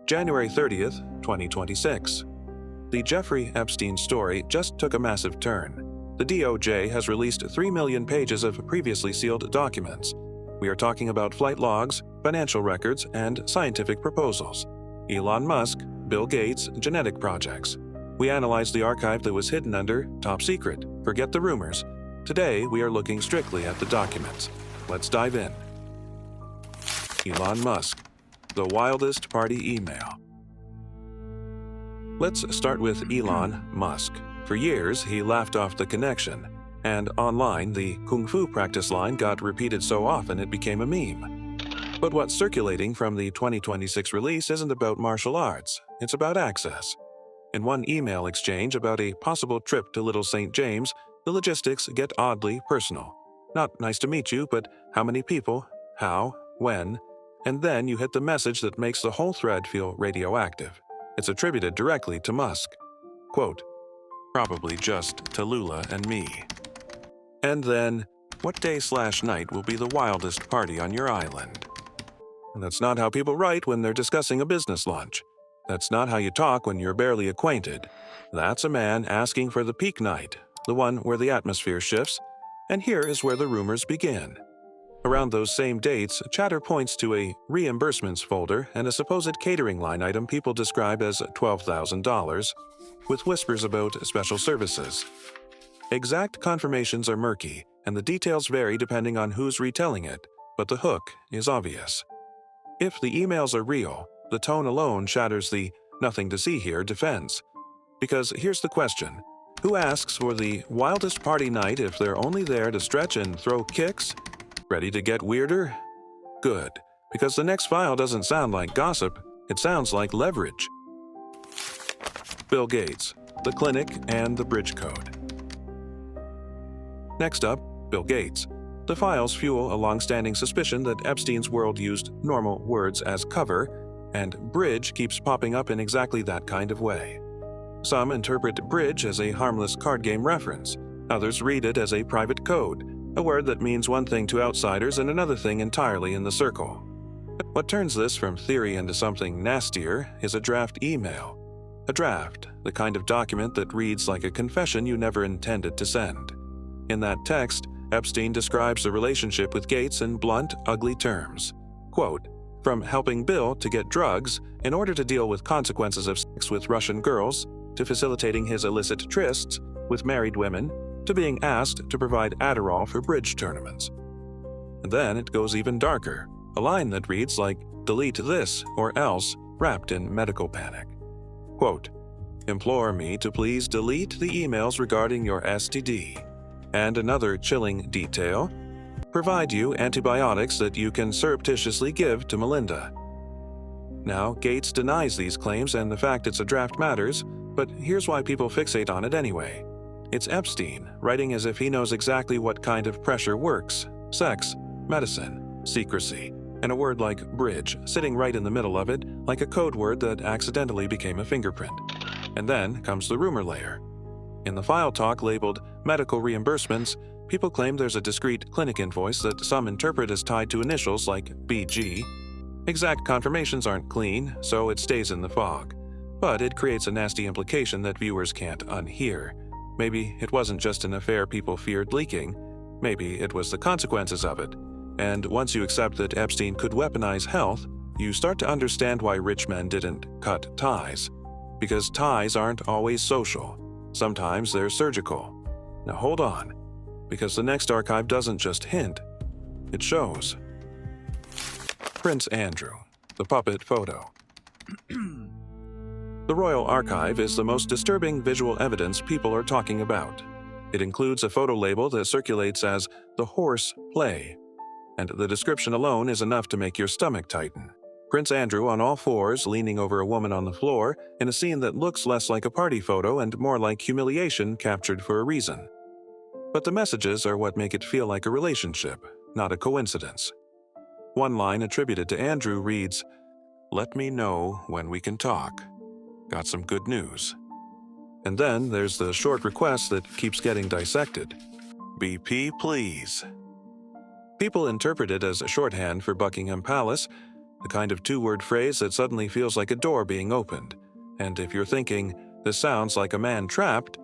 January 30th, 2026. The Jeffrey Epstein story just took a massive turn. The DOJ has released 3 million pages of previously sealed documents. We are talking about flight logs, financial records, and scientific proposals. Elon Musk, Bill Gates, genetic projects. We analyzed the archive that was hidden under top secret. Forget the rumors. Today, we are looking strictly at the documents. Let's dive in. Elon Musk, the wildest party email. Let's start with Elon Musk. For years, he laughed off the connection, and online, the Kung Fu practice line got repeated so often it became a meme. But what's circulating from the 2026 release isn't about martial arts, it's about access. In one email exchange about a possible trip to Little St. James, the logistics get oddly personal. Not nice to meet you, but how many people, how, when, and then you hit the message that makes the whole thread feel radioactive. It's attributed directly to Musk. Quote, "Probably just Tallulah and me." And then, "What day/night will be the wildest party on your island?" And that's not how people write when they're discussing a business lunch. That's not how you talk when you're barely acquainted. That's a man asking for the peak night, the one where the atmosphere shifts, and here is where the rumors begin. Around those same dates, chatter points to a reimbursements folder and a supposed catering line item people describe as $12,000, with whispers about special services. Exact confirmations are murky, and the details vary depending on who's retelling it, but the hook is obvious. If the emails are real, the tone alone shatters the "nothing to see here" defense. Because here's the question: who asks for the wildest party night if they're only there to stretch and throw kicks? Ready to get weirder? Good, because the next file doesn't sound like gossip, it sounds like leverage. Bill Gates, the clinic, and the bridge code. Next up, Bill Gates. The files fuel a long-standing suspicion that Epstein's world used normal words as cover, and bridge keeps popping up in exactly that kind of way. Some interpret bridge as a harmless card game reference. Others read it as a private code, a word that means one thing to outsiders and another thing entirely in the circle. What turns this from theory into something nastier is a draft email. A draft, the kind of document that reads like a confession you never intended to send. In that text, Epstein describes the relationship with Gates in blunt, ugly terms. Quote, "From helping Bill to get drugs in order to deal with consequences of sex with Russian girls, to facilitating his illicit trysts with married women, to being asked to provide Adderall for bridge tournaments." And then it goes even darker, a line that reads like "delete this or else," wrapped in medical panic. Quote, "Implore me to please delete the emails regarding your STD." And another chilling detail, "Provide you antibiotics that you can surreptitiously give to Melinda." Now, Gates denies these claims and the fact it's a draft matters, but here's why people fixate on it anyway. It's Epstein, writing as if he knows exactly what kind of pressure works: sex, medicine, secrecy, and a word like bridge sitting right in the middle of it, like a code word that accidentally became a fingerprint. And then comes the rumor layer. In the file talk labeled medical reimbursements, people claim there's a discrete clinic invoice that some interpret as tied to initials like BG. Exact confirmations aren't clean, so it stays in the fog. But it creates a nasty implication that viewers can't unhear. Maybe it wasn't just an affair people feared leaking. Maybe it was the consequences of it. And once you accept that Epstein could weaponize health, you start to understand why rich men didn't cut ties. Because ties aren't always social. Sometimes they're surgical. Now hold on, because the next archive doesn't just hint, it shows. Prince Andrew, the puppet photo. The Royal Archive is the most disturbing visual evidence people are talking about. It includes a photo label that circulates as "the horse play," and the description alone is enough to make your stomach tighten. Prince Andrew on all fours leaning over a woman on the floor in a scene that looks less like a party photo and more like humiliation captured for a reason. But the messages are what make it feel like a relationship, not a coincidence. One line attributed to Andrew reads, "Let me know when we can talk. Got some good news." And then there's the short request that keeps getting dissected. "BP, please." People interpret it as a shorthand for Buckingham Palace, the kind of two-word phrase that suddenly feels like a door being opened. And if you're thinking, this sounds like a man trapped,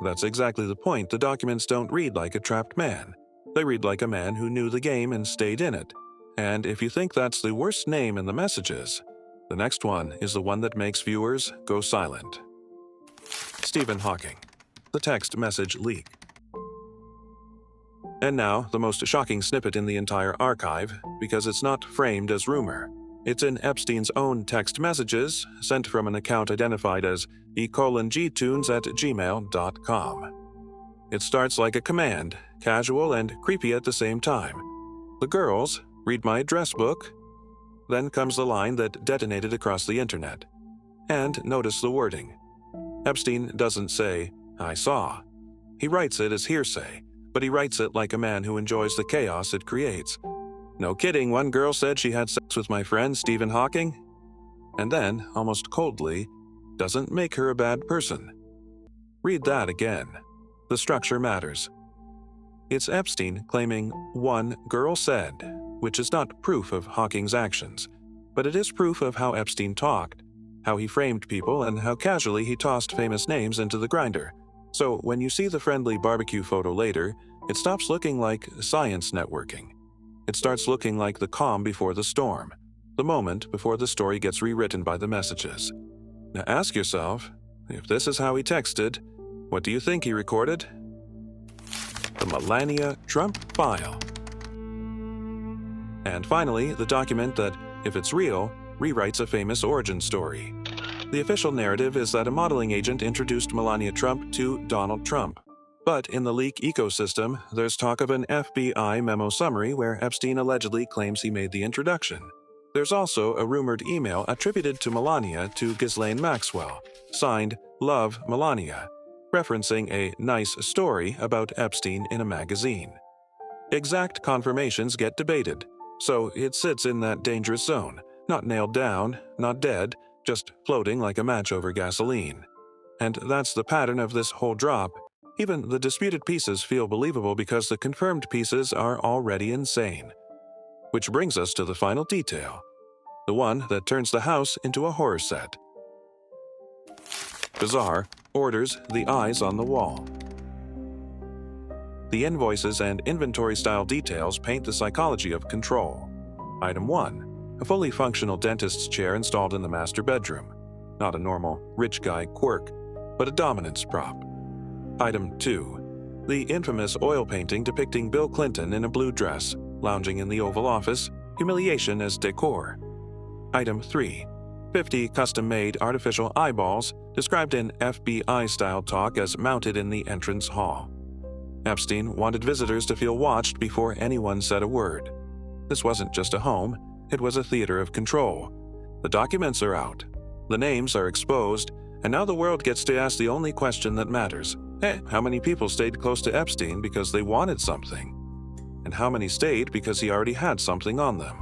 that's exactly the point. The documents don't read like a trapped man. They read like a man who knew the game and stayed in it. And if you think that's the worst name in the messages, the next one is the one that makes viewers go silent. Stephen Hawking. The text message leak. And now, the most shocking snippet in the entire archive, because it's not framed as rumor. It's in Epstein's own text messages, sent from an account identified as e:"gtunes@gmail.com. It starts like a command, casual and creepy at the same time. The girls, read my address book. Then comes the line that detonated across the internet. And notice the wording. Epstein doesn't say, I saw. He writes it as hearsay, but he writes it like a man who enjoys the chaos it creates. No kidding, one girl said she had sex with my friend Stephen Hawking. And then, almost coldly, doesn't make her a bad person. Read that again. The structure matters. It's Epstein claiming one girl said, which is not proof of Hawking's actions, but it is proof of how Epstein talked, how he framed people, and how casually he tossed famous names into the grinder. So when you see the friendly barbecue photo later, it stops looking like science networking. It starts looking like the calm before the storm, the moment before the story gets rewritten by the messages. Now ask yourself, if this is how he texted, what do you think he recorded? The Melania Trump file. And finally, the document that, if it's real, rewrites a famous origin story. The official narrative is that a modeling agent introduced Melania Trump to Donald Trump. But in the leak ecosystem, there's talk of an FBI memo summary where Epstein allegedly claims he made the introduction. There's also a rumored email attributed to Melania to Ghislaine Maxwell, signed Love Melania, referencing a nice story about Epstein in a magazine. Exact confirmations get debated, so it sits in that dangerous zone, not nailed down, not dead, just floating like a match over gasoline. And that's the pattern of this whole drop. Even the disputed pieces feel believable because the confirmed pieces are already insane. Which brings us to the final detail, the one that turns the house into a horror set. Bizarre orders the eyes on the wall. The invoices and inventory-style details paint the psychology of control. Item 1. A fully functional dentist's chair installed in the master bedroom. Not a normal, rich guy quirk, but a dominance prop. Item 2. The infamous oil painting depicting Bill Clinton in a blue dress, lounging in the Oval Office, humiliation as decor. Item 3. 50 custom-made artificial eyeballs, described in FBI-style talk as mounted in the entrance hall. Epstein wanted visitors to feel watched before anyone said a word. This wasn't just a home, it was a theater of control. The documents are out, the names are exposed, and now the world gets to ask the only question that matters. How many people stayed close to Epstein because they wanted something? And how many stayed because he already had something on them?